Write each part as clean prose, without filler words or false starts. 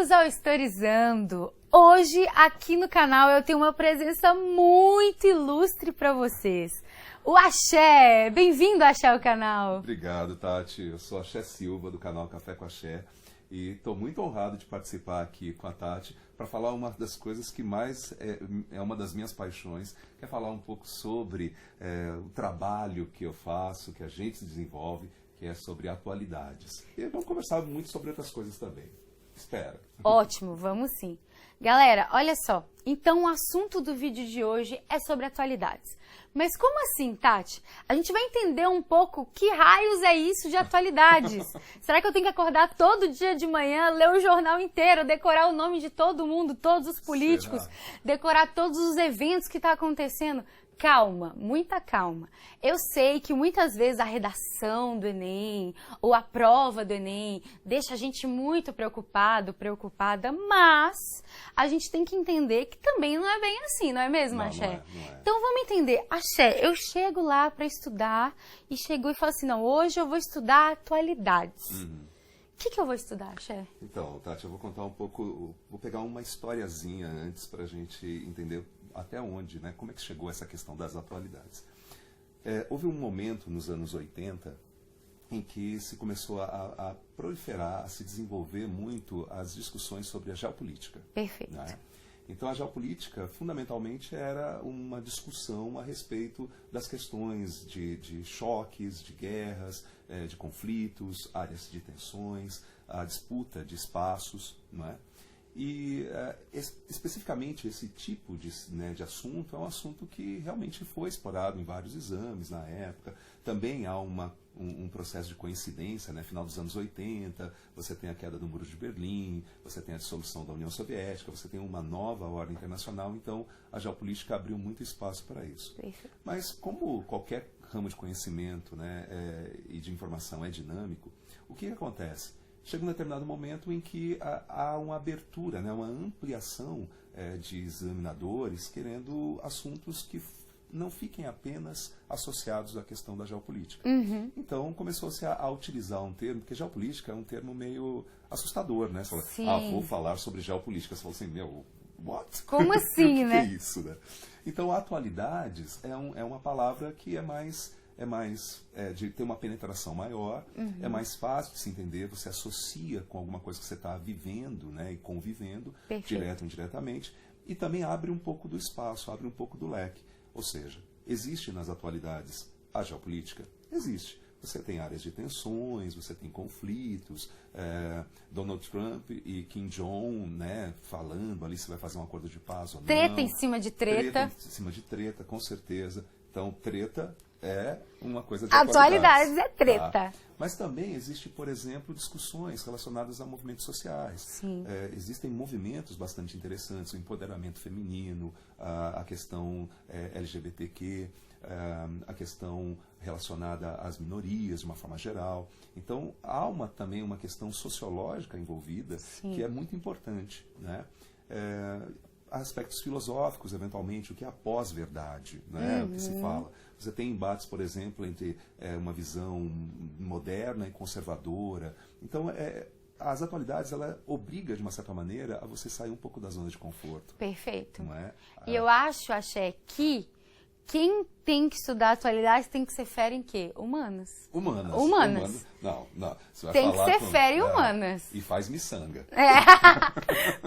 Bem-vindos ao Historizando! Hoje, aqui no canal, eu tenho uma presença muito ilustre para vocês. O Axé! Bem-vindo, Axé, ao canal! Obrigado, Tati. Eu sou Axé Silva, do canal Café com Axé. E estou muito honrado de participar aqui com a Tati para falar uma das coisas que mais é uma das minhas paixões, que é falar um pouco sobre o trabalho que eu faço, que a gente desenvolve, que é sobre atualidades. E vamos conversar muito sobre outras coisas também. Espera. Ótimo, vamos sim. Galera, olha só. Então, o assunto do vídeo de hoje é sobre atualidades. Mas como assim, Tati? A gente vai entender um pouco que raios é isso de atualidades. Será que eu tenho que acordar todo dia de manhã, ler o jornal inteiro, decorar o nome de todo mundo, todos os políticos, decorar todos os eventos que estão acontecendo? Calma, muita calma. Eu sei que muitas vezes a redação do Enem ou a prova do Enem deixa a gente muito preocupada, mas a gente tem que entender que também não é bem assim, não é mesmo, Axé? Não é. Então vamos entender. Axé, eu chego lá para estudar e chego e falo assim, não, hoje eu vou estudar atualidades. O que eu vou estudar, Axé? Então, Tati, eu vou contar um pouco, vou pegar uma historiazinha antes para a gente entender até onde, né? Como é que chegou essa questão das atualidades. Houve um momento nos anos 80 em que se começou a proliferar, a se desenvolver muito as discussões sobre a geopolítica. Perfeito. Né? Então a geopolítica fundamentalmente era uma discussão a respeito das questões de choques, de guerras, de conflitos, áreas de tensões, a disputa de espaços, não é? E especificamente esse tipo de assunto é um assunto que realmente foi explorado em vários exames na época. Também há um processo de coincidência, né? Final dos anos 80, você tem a queda do Muro de Berlim, você tem a dissolução da União Soviética, você tem uma nova ordem internacional, então a geopolítica abriu muito espaço para isso. Perfeito. Mas como qualquer ramo de conhecimento, né, e de informação é dinâmico, o que acontece? Chega um determinado momento em que há uma abertura, né, uma ampliação de examinadores querendo assuntos que não fiquem apenas associados à questão da geopolítica. Então começou-se a utilizar um termo, porque geopolítica é um termo meio assustador, né? Você fala, vou falar sobre geopolítica. Você fala assim, what? Como assim, né? O que é isso, né? Então, atualidades é uma palavra que de ter uma penetração maior, é mais fácil de se entender, você associa com alguma coisa que você está vivendo, né, e convivendo, direto ou indiretamente, e também abre um pouco do espaço, abre um pouco do leque. Ou seja, existe nas atualidades a geopolítica? Existe. Você tem áreas de tensões, você tem conflitos, Donald Trump e Kim Jong-un, né, falando ali se vai fazer um acordo de paz ou não. Treta em cima de treta. Treta em cima de treta, com certeza. Então, treta é uma coisa de atualidades é treta. Tá? Mas também existe, por exemplo, discussões relacionadas a movimentos sociais. Sim. Existem movimentos bastante interessantes, o empoderamento feminino, a questão LGBTQ, a questão relacionada às minorias de uma forma geral. Então, há também uma questão sociológica envolvida, Sim, que é muito importante, né? Aspectos filosóficos, eventualmente, o que é a pós-verdade, né? O que se fala. Você tem embates, por exemplo, entre uma visão moderna e conservadora. Então, as atualidades, ela obriga, de uma certa maneira, a você sair um pouco da zona de conforto. Perfeito. Não é? E eu acho, Axé, que quem tem que estudar atualidades tem que ser fera em quê? Humanas. Humanas. Não. Você vai tem que falar ser fera em humanas. E faz miçanga.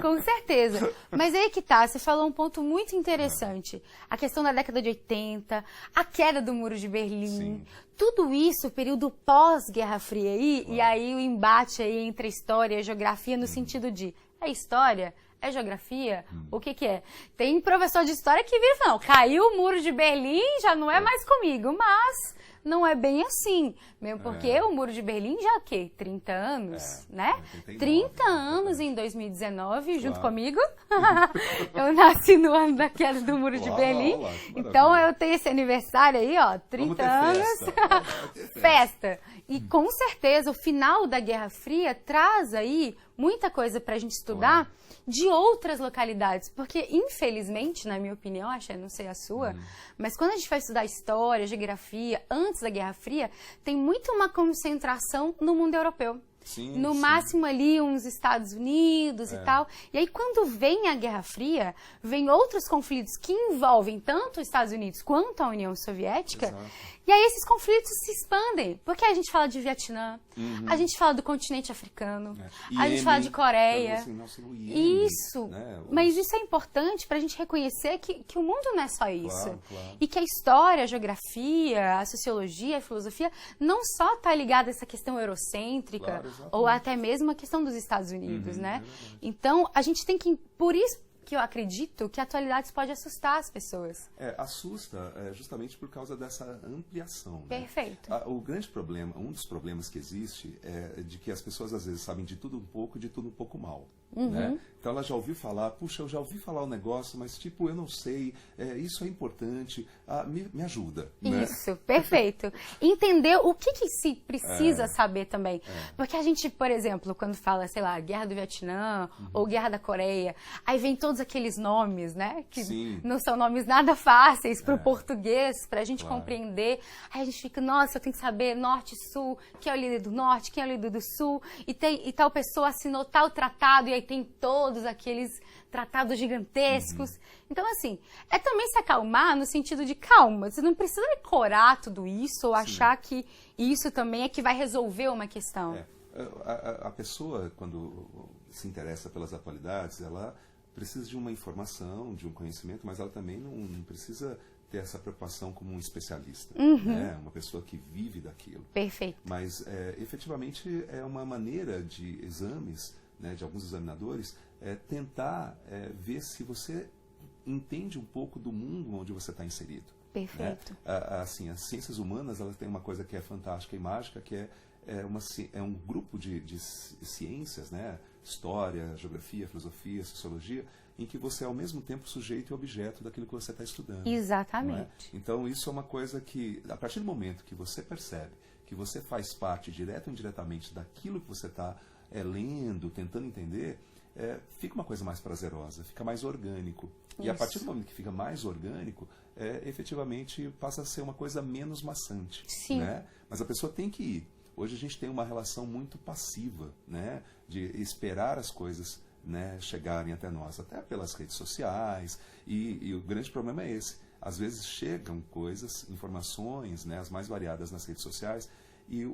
Com certeza. Mas aí que tá, você falou um ponto muito interessante. A questão da década de 80, a queda do Muro de Berlim. Sim. Tudo isso, o período pós-Guerra Fria aí, e aí o embate aí entre a história e a geografia no sentido de, é história? É geografia? O que é? Tem professor de história que vira e fala, não, caiu o Muro de Berlim, já não é mais comigo, mas não é bem assim, mesmo porque o Muro de Berlim já, 30 anos, né? 89, 30 anos em 2019, junto comigo. Eu nasci no ano da queda do Muro de Berlim, então eu tenho esse aniversário aí, 30 anos, festa. E com certeza o final da Guerra Fria traz aí muita coisa pra gente estudar de outras localidades, porque infelizmente, na minha opinião, acho, não sei a sua, mas quando a gente vai estudar história, geografia, antes da Guerra Fria, tem muito uma concentração no mundo europeu. Sim, no sim. máximo ali uns Estados Unidos e tal. E aí quando vem a Guerra Fria, vem outros conflitos que envolvem tanto os Estados Unidos quanto a União Soviética. Exato. E aí esses conflitos se expandem, porque a gente fala de Vietnã, a gente fala do continente africano, a gente fala de Coreia. Assim, nossa, no Iêmen, Isso, né? mas isso é importante para a gente reconhecer que o mundo não é só isso. Claro. E que a história, a geografia, a sociologia, a filosofia não só está ligada a essa questão eurocêntrica, Claro, ou até mesmo a questão dos Estados Unidos, né? verdade. Então, a gente tem que, por isso que eu acredito que a atualidade pode assustar as pessoas. Assusta justamente por causa dessa ampliação. Né? Perfeito. O grande problema, um dos problemas que existe é de que as pessoas às vezes sabem de tudo um pouco e de tudo um pouco mal. Né? Então ela já ouviu falar, puxa, eu já ouvi falar um negócio, mas tipo, eu não sei, isso é importante, me ajuda. Né? Isso, perfeito. Entender o que se precisa saber também. Porque a gente, por exemplo, quando fala, sei lá, Guerra do Vietnã ou Guerra da Coreia, aí vem todos aqueles nomes, né? Que Sim. não são nomes nada fáceis para o português, para a gente Claro. compreender. Aí a gente fica, nossa, eu tenho que saber norte e sul, quem é o líder do norte, quem é o líder do sul, e tal pessoa assinou tal tratado, e aí tem todos aqueles tratados gigantescos. Então, assim, é também se acalmar no sentido de calma. Você não precisa decorar tudo isso ou achar que isso também é que vai resolver uma questão. A pessoa, quando se interessa pelas atualidades, ela precisa de uma informação, de um conhecimento, mas ela também não precisa ter essa preocupação como um especialista. Né? Uma pessoa que vive daquilo. Perfeito. Mas, efetivamente, é uma maneira de exames, né, de alguns examinadores, tentar ver se você entende um pouco do mundo onde você está inserido. Perfeito. Né? Assim, as ciências humanas, elas têm uma coisa que é fantástica e mágica, que é um grupo de ciências, né? História, geografia, filosofia, sociologia, em que você é ao mesmo tempo sujeito e objeto daquilo que você está estudando. Exatamente. Então, isso é uma coisa que, a partir do momento que você percebe que você faz parte, direto ou indiretamente, daquilo que você está lendo, tentando entender, fica uma coisa mais prazerosa, fica mais orgânico. E a partir do momento que fica mais orgânico, efetivamente passa a ser uma coisa menos maçante. Sim. Né? Mas a pessoa tem que ir. Hoje a gente tem uma relação muito passiva, né? De esperar as coisas, né, chegarem até nós, até pelas redes sociais, e o grande problema é esse. Às vezes chegam coisas, informações, né, as mais variadas nas redes sociais, e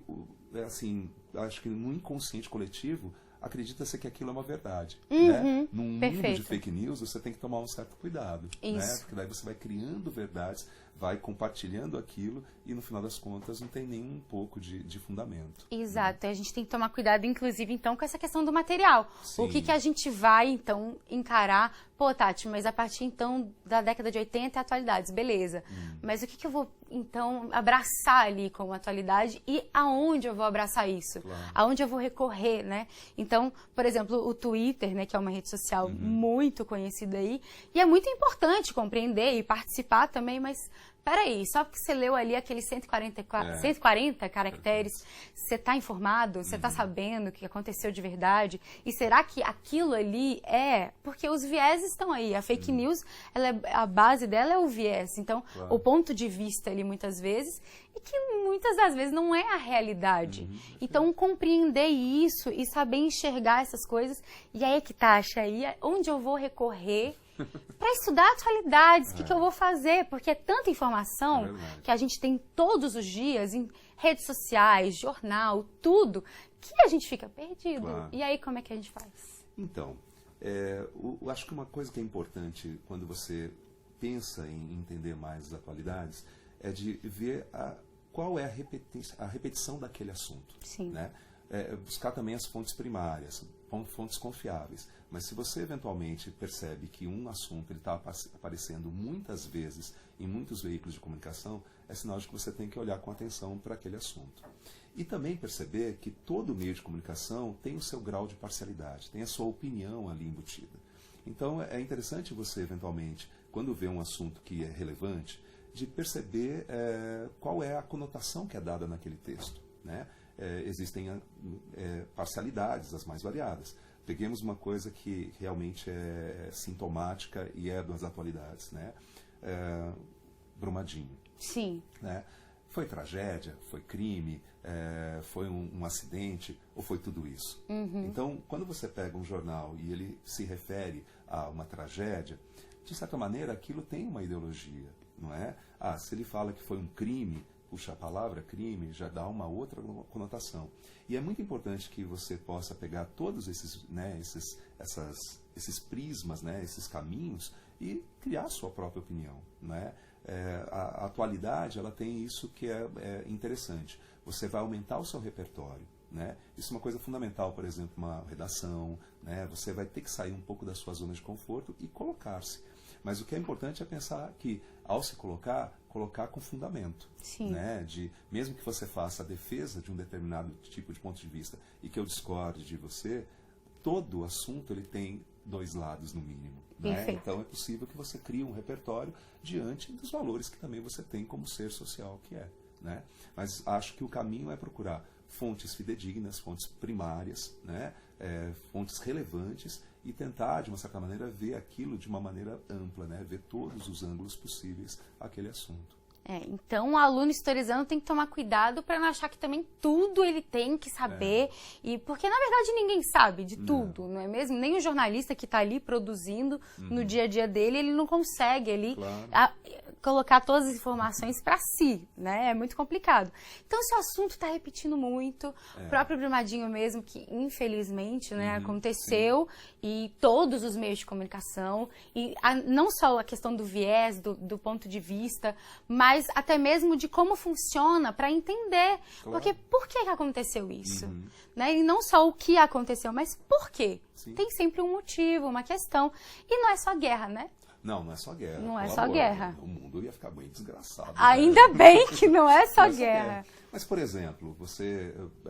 assim, acho que no inconsciente coletivo acredita-se que aquilo é uma verdade. Né? Num mundo de fake news, você tem que tomar um certo cuidado. Né? Porque daí você vai criando verdades, vai compartilhando aquilo e, no final das contas, não tem nem um pouco de fundamento. Exato. A gente tem que tomar cuidado, inclusive, então, com essa questão do material. Sim. O que a gente vai, então, encarar? Pô, Tati, mas a partir, então, da década de 80 é atualidades, beleza. Mas o que eu vou, então, abraçar ali como atualidade e aonde eu vou abraçar isso? Claro. Aonde eu vou recorrer, né? Então, por exemplo, o Twitter, né, que é uma rede social muito conhecida aí, e é muito importante compreender e participar também, mas peraí, só porque você leu ali aqueles 140 caracteres, você está informado, você está sabendo o que aconteceu de verdade? E será que aquilo ali é... Porque os vieses estão aí, a fake news, a base dela é o viés, então o ponto de vista ali muitas vezes, e que muitas das vezes não é a realidade. Então compreender isso e saber enxergar essas coisas, e aí que tá, aí onde eu vou recorrer para estudar atualidades, o que eu vou fazer, porque é tanta informação que a gente tem todos os dias em redes sociais, jornal, tudo, que a gente fica perdido. Claro. E aí como é que a gente faz? Então, eu acho que uma coisa que é importante quando você pensa em entender mais as atualidades é de ver qual é a repetição daquele assunto. Sim. Né? Buscar também as fontes primárias, fontes confiáveis. Mas se você eventualmente percebe que um assunto está aparecendo muitas vezes em muitos veículos de comunicação, é sinal de que você tem que olhar com atenção para aquele assunto. E também perceber que todo meio de comunicação tem o seu grau de parcialidade, tem a sua opinião ali embutida. Então é interessante você, eventualmente, quando vê um assunto que é relevante, de perceber qual é a conotação que é dada naquele texto. Né? Existem parcialidades, as mais variadas. Peguemos uma coisa que realmente é sintomática e é das atualidades, né? Brumadinho. Sim. Né? Foi tragédia, foi crime, foi um acidente ou foi tudo isso? Então, quando você pega um jornal e ele se refere a uma tragédia, de certa maneira aquilo tem uma ideologia, não é? Se ele fala que foi um crime, puxa, a palavra crime já dá uma outra conotação. E é muito importante que você possa pegar todos esses, né, esses prismas, né, esses caminhos e criar sua própria opinião, né? A atualidade, ela tem isso que é interessante. Você vai aumentar o seu repertório, né? Isso é uma coisa fundamental, por exemplo, uma redação, né? Você vai ter que sair um pouco da sua zona de conforto e colocar-se. Mas o que é importante é pensar que, ao se colocar com fundamento. Sim. Né? Mesmo que você faça a defesa de um determinado tipo de ponto de vista e que eu discorde de você, todo o assunto ele tem dois lados, no mínimo. Né? Então é possível que você crie um repertório diante dos valores que também você tem como ser social que é. Né? Mas acho que o caminho é procurar fontes fidedignas, fontes primárias, né? Fontes relevantes e tentar, de uma certa maneira, ver aquilo de uma maneira ampla, né? Ver todos os ângulos possíveis àquele assunto. Então o aluno historizando tem que tomar cuidado para não achar que também tudo ele tem que saber, e porque na verdade ninguém sabe de tudo, não é mesmo? Nem o jornalista que está ali produzindo no dia a dia dele, ele não consegue colocar todas as informações para si, né? É muito complicado. Então se o assunto está repetindo muito, o próprio Brumadinho mesmo, que infelizmente aconteceu, e todos os meios de comunicação, e não só a questão do viés, do ponto de vista, mas até mesmo de como funciona para entender. Porque por que aconteceu isso? Né? E não só o que aconteceu, mas por quê? Sim. Tem sempre um motivo, uma questão. E não é só guerra, né? Não é só guerra. Não é só guerra. O mundo ia ficar bem desgraçado. Ainda bem que não é só guerra. Mas, por exemplo,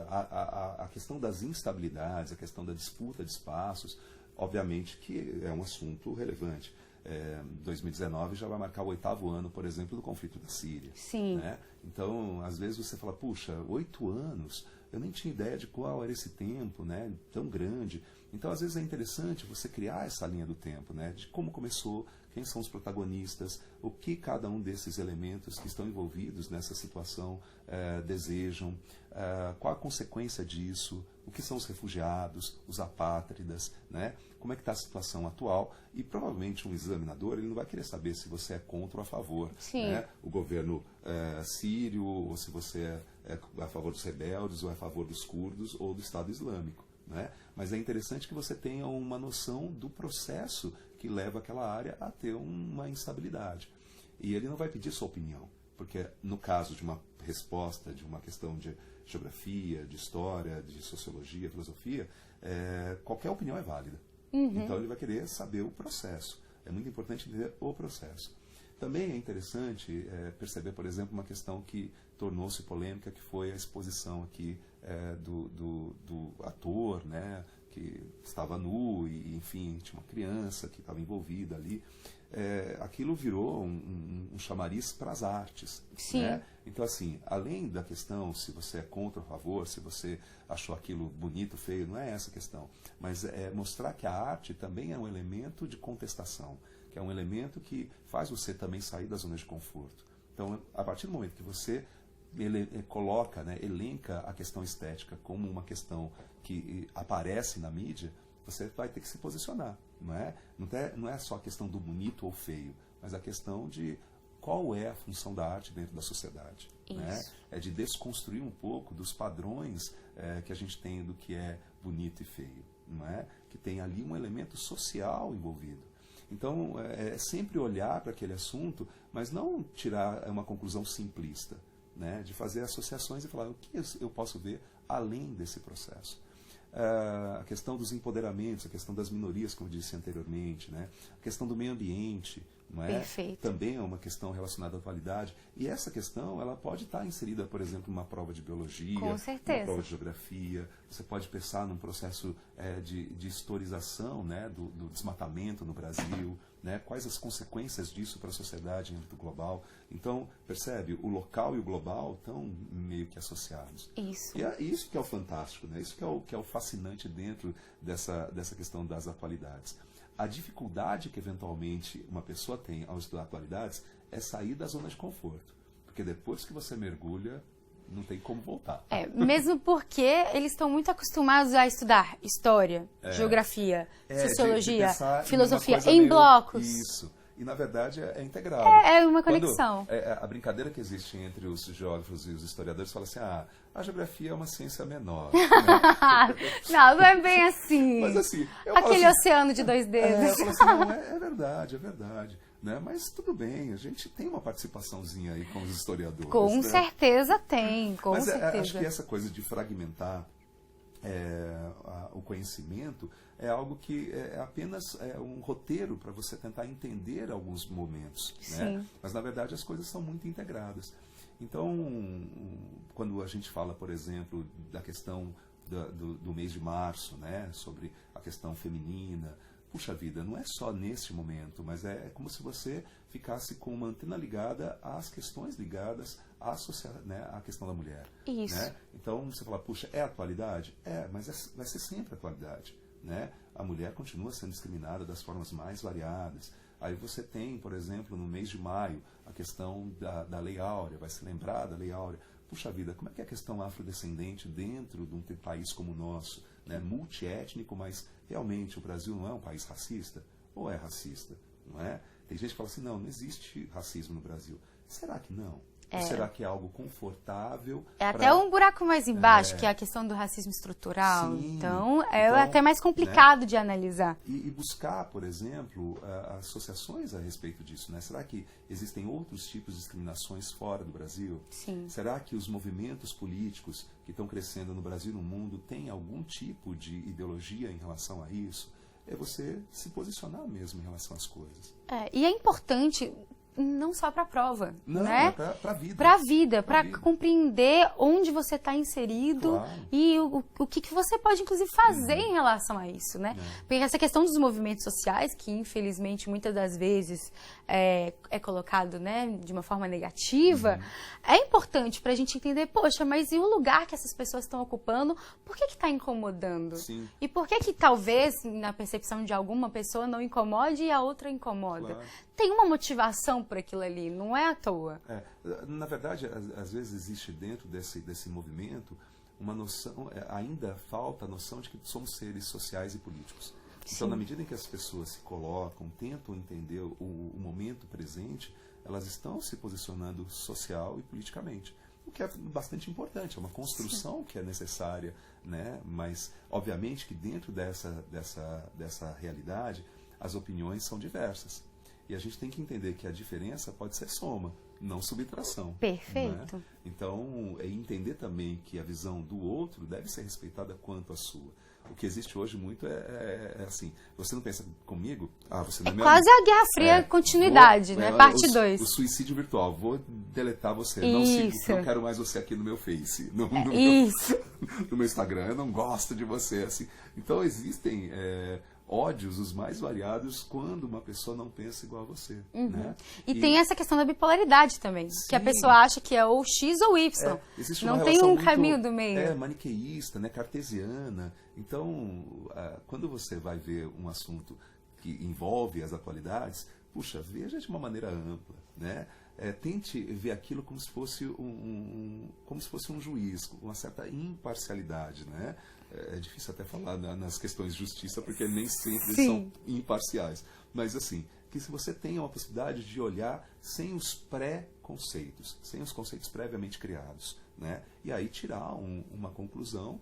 a questão das instabilidades, a questão da disputa de espaços, obviamente que é um assunto relevante. 2019 já vai marcar o 8º ano, por exemplo, do conflito da Síria. Sim. Né? Então, às vezes você fala, puxa, 8 anos, eu nem tinha ideia de qual era esse tempo, né, tão grande. Então, às vezes é interessante você criar essa linha do tempo, né, de como começou, quem são os protagonistas, o que cada um desses elementos que estão envolvidos nessa situação desejam, qual a consequência disso, o que são os refugiados, os apátridas, né? Como é que está a situação atual, e provavelmente um examinador ele não vai querer saber se você é contra ou a favor, né? O governo sírio, ou se você é a favor dos rebeldes, ou é a favor dos curdos, ou do Estado Islâmico. Né? Mas é interessante que você tenha uma noção do processo que leva aquela área a ter uma instabilidade. E ele não vai pedir sua opinião, porque no caso de uma resposta, de uma questão de geografia, de história, de sociologia, filosofia, qualquer opinião é válida. Então ele vai querer saber o processo. É muito importante entender o processo. Também é interessante perceber, por exemplo, uma questão que tornou-se polêmica, que foi a exposição aqui do ator, né, que estava nu e, enfim, tinha uma criança que estava envolvida ali. Aquilo virou um chamariz para as artes. Sim. Né? Então, assim, além da questão se você é contra ou a favor, se você achou aquilo bonito, feio, não é essa a questão. Mas é mostrar que a arte também é um elemento de contestação, que é um elemento que faz você também sair da zona de conforto. Então, a partir do momento que você coloca, né, elenca a questão estética como uma questão que aparece na mídia, você vai ter que se posicionar. Não é só a questão do bonito ou feio, mas a questão de qual é a função da arte dentro da sociedade. Né? É de desconstruir um pouco dos padrões que a gente tem do que é bonito e feio. Não é? Que tem ali um elemento social envolvido. Então, é sempre olhar para aquele assunto, mas não tirar uma conclusão simplista, né? De fazer associações e falar o que eu posso ver além desse processo. A questão dos empoderamentos, a questão das minorias, como eu disse anteriormente, né? A questão do meio ambiente, não é? Perfeito. Também é uma questão relacionada à atualidade. E essa questão ela pode estar inserida, por exemplo, numa prova de biologia, com certeza, numa prova de geografia. Você pode pensar num processo de historização, né? do desmatamento no Brasil, né? Quais as consequências disso para a sociedade em âmbito global. Então, percebe, o local e o global estão meio que associados. Isso. E é isso que é o fantástico, né? Isso que é o fascinante dentro dessa questão das atualidades. A dificuldade que eventualmente uma pessoa tem ao estudar atualidades é sair da zona de conforto. Porque depois que você mergulha, não tem como voltar. Mesmo porque eles estão muito acostumados a estudar história, geografia, sociologia, de filosofia em blocos. Isso. E, na verdade, é integrado. É uma conexão. A brincadeira que existe entre os geógrafos e os historiadores fala assim, a geografia é uma ciência menor. Né? Não é bem assim. Mas assim... Aquele oceano de dois dedos. Eu falo assim, não, é verdade. Né? Mas tudo bem, a gente tem uma participaçãozinha aí com os historiadores. Com né? certeza tem, com certeza. Acho que essa coisa de fragmentar o conhecimento é algo que é apenas um roteiro para você tentar entender alguns momentos. Né? Mas, na verdade, as coisas são muito integradas. Então, quando a gente fala, por exemplo, da questão do mês de março, né? Sobre a questão feminina, puxa vida, não é só nesse momento, mas é como se você ficasse com uma antena ligada às questões ligadas à questão da mulher. Isso. Né? Então, você fala, puxa, é atualidade? Mas vai ser sempre atualidade. Né? A mulher continua sendo discriminada das formas mais variadas. Aí você tem, por exemplo, no mês de maio, a questão da Lei Áurea, vai se lembrar da Lei Áurea. Puxa vida, como é que é a questão afrodescendente dentro de um país como o nosso, né? Multiétnico, mas realmente o Brasil não é um país racista? Ou é racista? Não é? Tem gente que fala assim, não existe racismo no Brasil. Será que não? Ou será que é algo confortável? Até um buraco mais embaixo, que é a questão do racismo estrutural. Sim, então, até mais complicado, né, de analisar. E buscar, por exemplo, associações a respeito disso. Né? Será que existem outros tipos de discriminações fora do Brasil? Sim. Será que os movimentos políticos que estão crescendo no Brasil e no mundo têm algum tipo de ideologia em relação a isso? É você se posicionar mesmo em relação às coisas. E é importante... Não só para a prova, não, né? Para a vida. Para a vida, para compreender onde você está inserido, claro, e o que você pode, inclusive, fazer em relação a isso, né? Porque essa questão dos movimentos sociais, que infelizmente muitas das vezes é colocado, né, de uma forma negativa, é importante para a gente entender, poxa, mas e o lugar que essas pessoas estão ocupando, por que está incomodando? Sim. E por que talvez, na percepção de alguma pessoa, não incomode e a outra incomoda? Claro. Tem uma motivação por aquilo ali, não é à toa. Na verdade, às vezes existe dentro desse movimento uma noção, ainda falta a noção de que somos seres sociais e políticos. Sim. Então, na medida em que as pessoas se colocam, tentam entender o momento presente, elas estão se posicionando social e politicamente. O que é bastante importante, é uma construção Sim. que é necessária, né? Mas, obviamente, que dentro dessa realidade, as opiniões são diversas. E a gente tem que entender que a diferença pode ser soma, não subtração. Perfeito. Né? Então, entender também que a visão do outro deve ser respeitada quanto a sua. O que existe hoje muito é assim, você não pensa comigo? Você não é meu quase amigo. A Guerra Fria continuidade, né? Parte 2. O suicídio virtual. Vou deletar você. Não quero mais você aqui no meu Face. No meu Instagram. Eu não gosto de você. Assim. Então, existem... ódios os mais variados quando uma pessoa não pensa igual a você. Né? E tem essa questão da bipolaridade também, Sim. que a pessoa acha que é ou X ou Y. Existe não uma tem um muito, caminho do meio. Maniqueísta, né, cartesiana. Então, quando você vai ver um assunto que envolve as atualidades, puxa, veja de uma maneira ampla. Né? Tente ver aquilo como se fosse um juiz, com uma certa imparcialidade, né? É difícil até falar nas questões de justiça, porque nem sempre são imparciais. Mas, assim, que se você tenha uma possibilidade de olhar sem os pré-conceitos, sem os conceitos previamente criados, né? E aí tirar uma conclusão,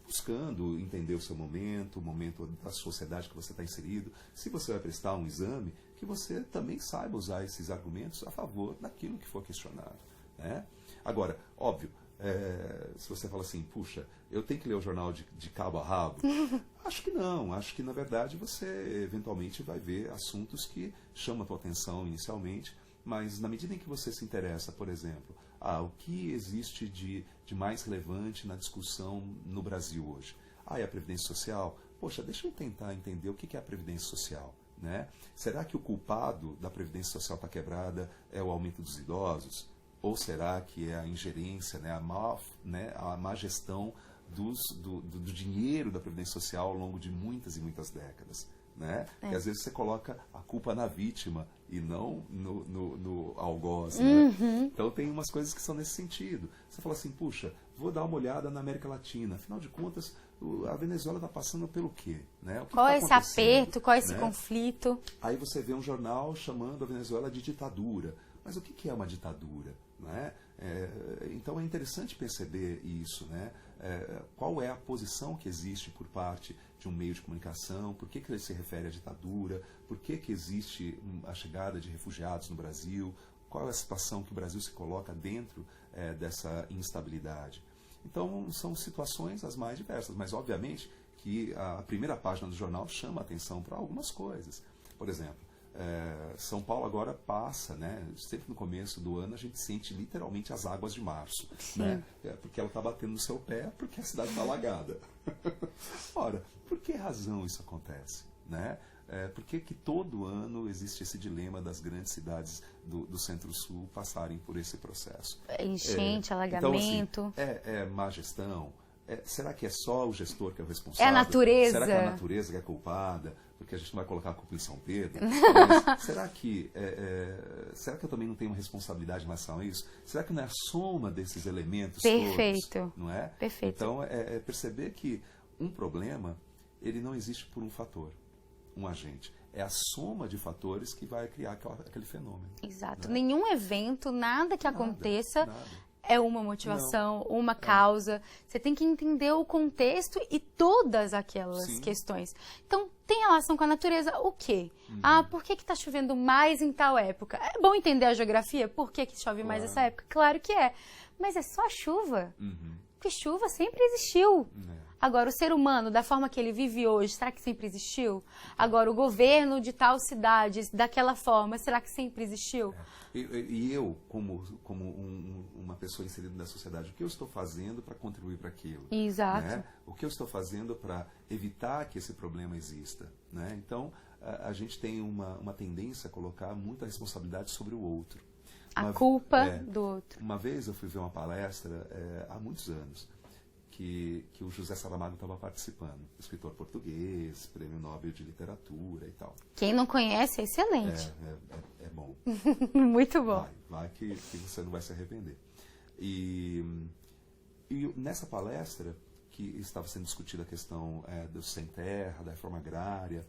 buscando entender o seu momento, o momento da sociedade que você está inserido. Se você vai prestar um exame, que você também saiba usar esses argumentos a favor daquilo que for questionado. Né? Agora, óbvio, se você fala assim, puxa, eu tenho que ler o jornal de cabo a rabo, acho que não. Acho que, na verdade, você eventualmente vai ver assuntos que chamam a tua atenção inicialmente, mas na medida em que você se interessa, por exemplo, o que existe de mais relevante na discussão no Brasil hoje? É a Previdência Social? Poxa, deixa eu tentar entender o que é a Previdência Social. Né? Será que o culpado da Previdência Social está quebrada é o aumento dos idosos? Ou será que é a ingerência, né, a má gestão do dinheiro da Previdência Social ao longo de muitas e muitas décadas? né? E às vezes você coloca a culpa na vítima e não no algoz, né? Então tem umas coisas que são nesse sentido. Você fala assim, puxa, vou dar uma olhada na América Latina. Afinal de contas, a Venezuela está passando pelo quê? Né? O que qual tá é esse acontecendo, aperto, qual é esse né? conflito? Aí você vê um jornal chamando a Venezuela de ditadura. Mas o que é uma ditadura? Né? Então é interessante perceber isso, né? Qual é a posição que existe por parte de um meio de comunicação, por que ele se refere à ditadura, por que existe a chegada de refugiados no Brasil, qual é a situação que o Brasil se coloca dentro dessa instabilidade. Então são situações as mais diversas, mas obviamente que a primeira página do jornal chama atenção para algumas coisas. Por exemplo, São Paulo agora passa, né? Sempre no começo do ano a gente sente literalmente as águas de março, né? Porque ela está batendo no seu pé, porque a cidade está alagada. Ora, por que razão isso acontece, né? Por que todo ano existe esse dilema das grandes cidades do Centro-Sul passarem por esse processo? Enchente, alagamento. Então, assim, má gestão? Será que é só o gestor que é o responsável? É a natureza? Será que é a natureza que é culpada? Porque a gente não vai colocar a culpa em São Pedro. Mas será que eu também não tenho uma responsabilidade em relação a isso? Será que não é a soma desses elementos todos? Não é? Perfeito. Então, perceber que um problema, ele não existe por um fator, um agente. É a soma de fatores que vai criar aquele fenômeno. Exato. Né? Nenhum evento, nada que aconteça... É uma motivação, não, uma causa. Você tem que entender o contexto e todas aquelas questões. Então, tem relação com a natureza o quê? Por que está chovendo mais em tal época? É bom entender a geografia? Por que chove mais nessa época? Claro que é. Mas é só a chuva. Porque chuva sempre existiu. Agora, o ser humano, da forma que ele vive hoje, será que sempre existiu? Agora, o governo de tal cidade, daquela forma, será que sempre existiu? E eu, como uma pessoa inserida na sociedade, o que eu estou fazendo para contribuir para aquilo? Exato. Né? O que eu estou fazendo para evitar que esse problema exista? Né? Então, a gente tem uma tendência a colocar muita responsabilidade sobre o outro. A culpa do outro. Uma vez eu fui ver uma palestra, há muitos anos, que o José Saramago estava participando, escritor português, prêmio Nobel de Literatura e tal. Quem não conhece é excelente. É bom. Muito bom. Vai que você não vai se arrepender. E nessa palestra, que estava sendo discutida a questão do sem terra, da reforma agrária,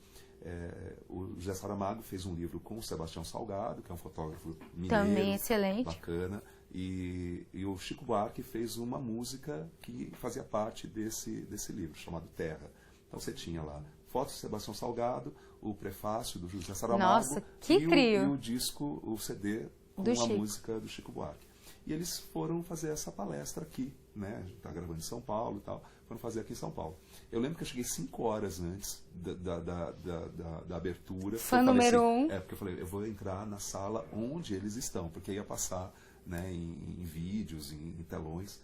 o José Saramago fez um livro com o Sebastião Salgado, que é um fotógrafo mineiro. Também excelente. Bacana. E o Chico Buarque fez uma música que fazia parte desse livro, chamado Terra. Então você tinha lá fotos do Sebastião Salgado, o prefácio do José Saramago. Nossa, que trio! E o disco, o CD com a música do Chico Buarque. E eles foram fazer essa palestra aqui, né? A gente está gravando em São Paulo e tal, foram fazer aqui em São Paulo. Eu lembro que eu cheguei 5 horas antes da abertura. Fã número 1. Porque eu falei, eu vou entrar na sala onde eles estão, porque ia passar, né, em vídeos, em telões.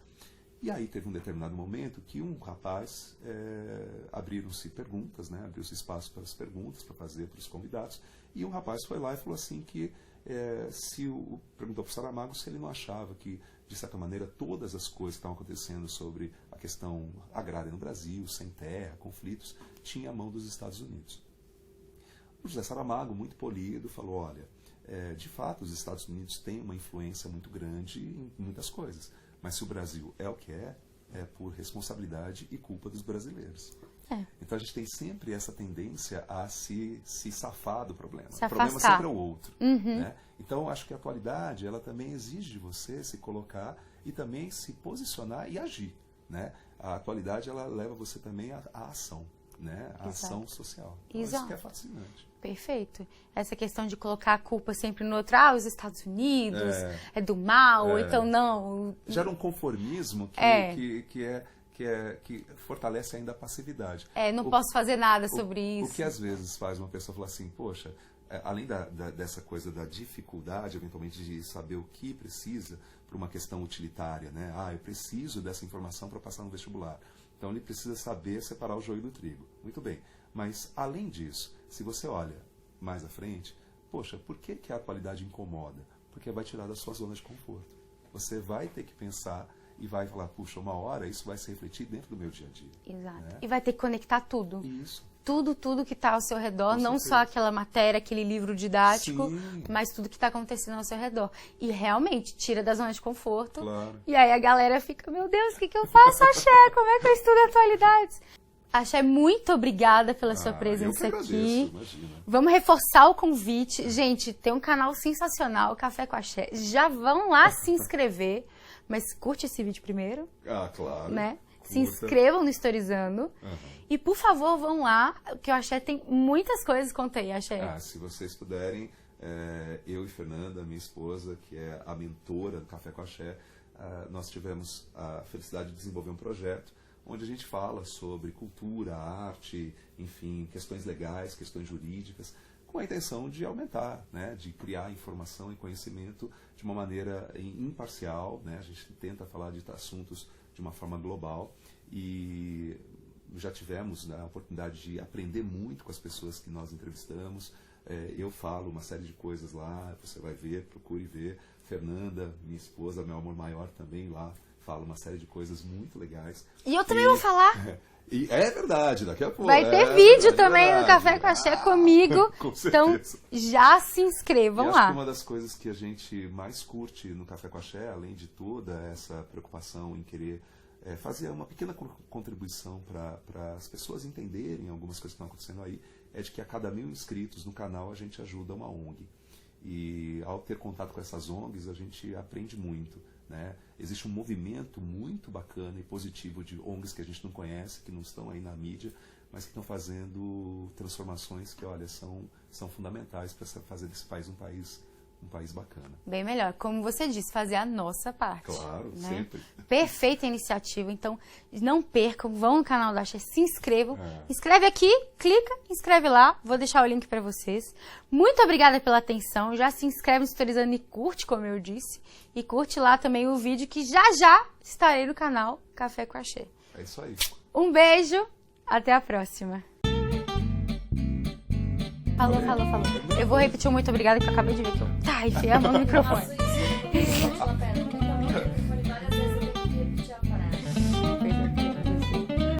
E aí teve um determinado momento que um rapaz, abriram-se perguntas, né, abriu-se espaço para as perguntas, para fazer para os convidados, e um rapaz foi lá e falou assim que, perguntou para o Saramago se ele não achava que, de certa maneira, todas as coisas que estavam acontecendo sobre a questão agrária no Brasil, sem terra, conflitos, tinha a mão dos Estados Unidos. O José Saramago, muito polido, falou, olha, de fato, os Estados Unidos têm uma influência muito grande em muitas coisas. Mas se o Brasil é o que é por responsabilidade e culpa dos brasileiros. Então a gente tem sempre essa tendência a se safar do problema. O problema sempre é o outro. Né? Então acho que a atualidade ela também exige de você se colocar e também se posicionar e agir. Né? A atualidade ela leva você também à ação. Né? A ação social. Então, isso que é fascinante. Perfeito. Essa questão de colocar a culpa sempre no outro, os Estados Unidos é do mal, então não. Gera um conformismo que fortalece ainda a passividade. Não posso fazer nada sobre isso. O que às vezes faz uma pessoa falar assim, poxa, além dessa coisa da dificuldade, eventualmente, de saber o que precisa para uma questão utilitária, né? Eu preciso dessa informação para passar no vestibular. Então ele precisa saber separar o joio do trigo. Muito bem. Mas, além disso, se você olha mais à frente, poxa, por que a atualidade incomoda? Porque vai tirar da sua zona de conforto. Você vai ter que pensar e vai falar, puxa, uma hora isso vai se refletir dentro do meu dia a dia. Exato. Né? E vai ter que conectar tudo. Isso. Tudo que está ao seu redor, Com não certeza. só aquela matéria, aquele livro didático, Sim. mas tudo que está acontecendo ao seu redor. E realmente, tira da zona de conforto. Claro. E aí a galera fica, meu Deus, o que eu faço, Axé? Como é que eu estudo atualidades? Axé, muito obrigada pela sua presença eu que agradeço, aqui. imagina. Vamos reforçar o convite. Gente, tem um canal sensacional, Café com Axé. Já vão lá se inscrever, mas curte esse vídeo primeiro, Ah, claro. né? Se Curta. inscrevam no Storyzando. Aham. E, por favor, vão lá, que o Axé tem muitas coisas. Conta aí, Axé. Se vocês puderem, eu e Fernanda, minha esposa, que é a mentora do Café com Axé, nós tivemos a felicidade de desenvolver um projeto onde a gente fala sobre cultura, arte, enfim, questões legais, questões jurídicas, com a intenção de aumentar, né, de criar informação e conhecimento de uma maneira imparcial, né, a gente tenta falar de assuntos de uma forma global e já tivemos, né, a oportunidade de aprender muito com as pessoas que nós entrevistamos. Eu falo uma série de coisas lá, você vai ver, procure ver. Fernanda, minha esposa, meu amor maior, também lá fala uma série de coisas muito legais. E eu também vou falar. E é verdade, daqui a pouco. Vai ter vídeo também verdade. no Café com Axé comigo. Com Então, certeza. já se inscrevam E acho lá. que uma das coisas que a gente mais curte no Café com Axé, além de toda essa preocupação em querer fazer uma pequena contribuição para as pessoas entenderem algumas coisas que estão acontecendo aí, é de que a cada 1000 inscritos no canal a gente ajuda uma ONG. E ao ter contato com essas ONGs, a gente aprende muito. Né? Existe um movimento muito bacana e positivo de ONGs que a gente não conhece, que não estão aí na mídia, mas que estão fazendo transformações que, olha, são fundamentais para fazer desse país um país bacana. Bem melhor. Como você disse, fazer a nossa parte. Claro, né? sempre. Perfeita iniciativa. Então, não percam, vão no canal da Axé, se inscrevam. Inscreve aqui, clica, inscreve lá. Vou deixar o link para vocês. Muito obrigada pela atenção. Já se inscreve no Storyzando e curte, como eu disse. E curte lá também o vídeo que já estarei no canal Café com Axé. É isso aí. Um beijo. Até a próxima. Falou. Eu vou repetir um muito obrigada, que eu acabei de ver que eu enfiei a mão no microfone.